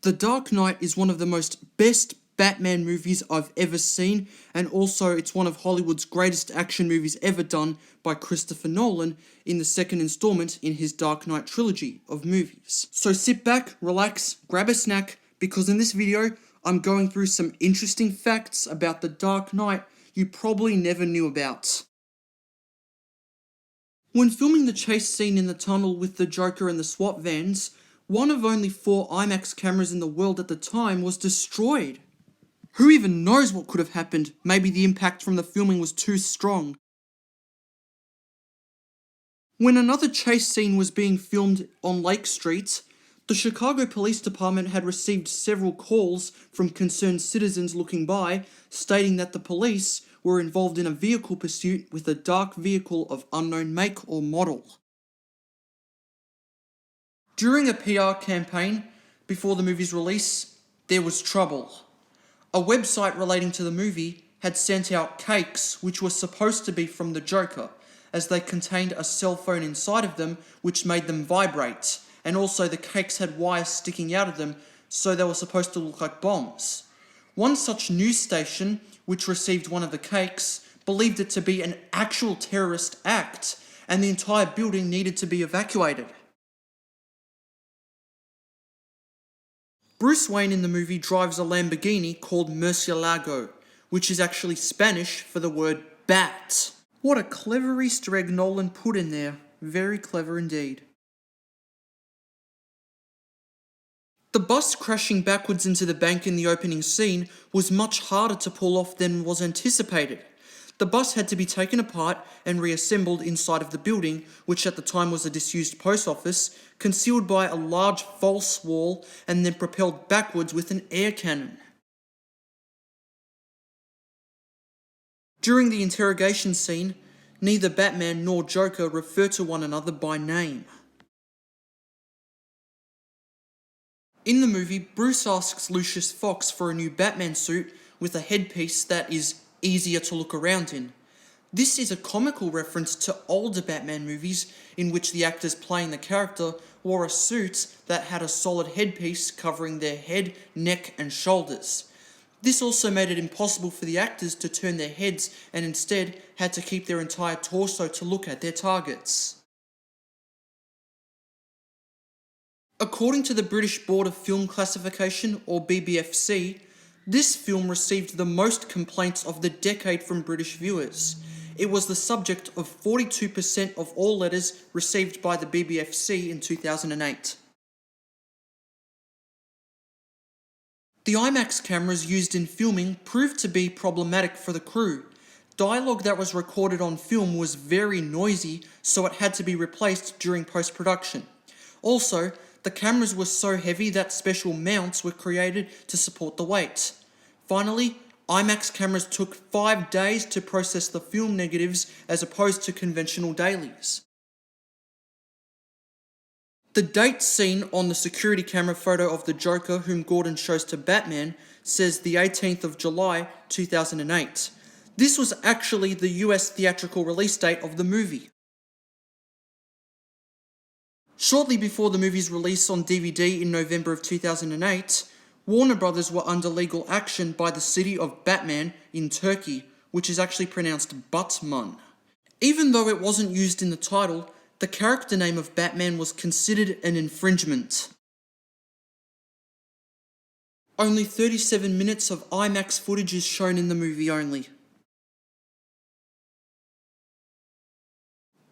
The Dark Knight is one of the best Batman movies I've ever seen, and also it's one of Hollywood's greatest action movies ever done by Christopher Nolan in the second installment in his Dark Knight Trilogy of movies. So sit back, relax, grab a snack, because in this video I'm going through some interesting facts about the Dark Knight you probably never knew about. When filming the chase scene in the tunnel with the Joker and the SWAT vans, one of only 4 IMAX cameras in the world at the time was destroyed. Who even knows what could have happened? Maybe the impact from the filming was too strong. When another chase scene was being filmed on Lake Street, the Chicago Police Department had received several calls from concerned citizens looking by, stating that the police were involved in a vehicle pursuit with a dark vehicle of unknown make or model. During a PR campaign before the movie's release, there was trouble. A website relating to the movie had sent out cakes which were supposed to be from the Joker, as they contained a cell phone inside of them which made them vibrate, and also the cakes had wires sticking out of them, so they were supposed to look like bombs. One such news station, which received one of the cakes, believed it to be an actual terrorist act, and the entire building needed to be evacuated. Bruce Wayne in the movie drives a Lamborghini called Murcielago, which is actually Spanish for the word bat. What a clever Easter egg Nolan put in there. Very clever indeed. The bus crashing backwards into the bank in the opening scene was much harder to pull off than was anticipated. The bus had to be taken apart and reassembled inside of the building, which at the time was a disused post office, concealed by a large false wall and then propelled backwards with an air cannon. During the interrogation scene, neither Batman nor Joker refer to one another by name. In the movie, Bruce asks Lucius Fox for a new Batman suit with a headpiece that is easier to look around in. This is a comical reference to older Batman movies in which the actors playing the character wore a suit that had a solid headpiece covering their head, neck and shoulders. This also made it impossible for the actors to turn their heads and instead had to keep their entire torso to look at their targets. According to the British Board of Film Classification, or BBFC, this film received the most complaints of the decade from British viewers. It was the subject of 42% of all letters received by the BBFC in 2008. The IMAX cameras used in filming proved to be problematic for the crew. Dialogue that was recorded on film was very noisy, so it had to be replaced during post-production. Also, the cameras were so heavy that special mounts were created to support the weight. Finally, IMAX cameras took 5 days to process the film negatives as opposed to conventional dailies. The date seen on the security camera photo of the Joker whom Gordon shows to Batman says the 18th of July 2008. This was actually the US theatrical release date of the movie. Shortly before the movie's release on DVD in November of 2008, Warner Brothers were under legal action by the city of Batman in Turkey, which is actually pronounced Batman. Even though it wasn't used in the title, the character name of Batman was considered an infringement. Only 37 minutes of IMAX footage is shown in the movie only.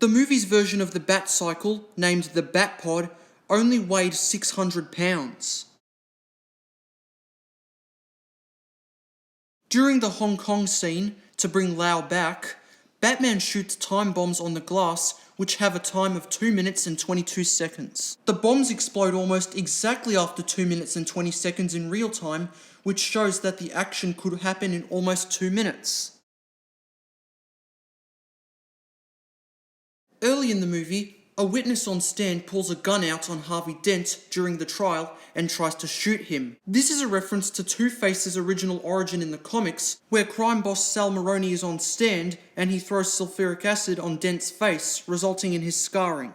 The movie's version of the Bat-Cycle, named the Bat-Pod, only weighed 600 pounds. During the Hong Kong scene, to bring Lau back, Batman shoots time bombs on the glass which have a time of 2 minutes and 22 seconds. The bombs explode almost exactly after 2 minutes and 20 seconds in real time, which shows that the action could happen in almost 2 minutes. Early in the movie, a witness on stand pulls a gun out on Harvey Dent during the trial and tries to shoot him. This is a reference to Two-Face's original origin in the comics, where crime boss Sal Maroni is on stand and he throws sulfuric acid on Dent's face, resulting in his scarring.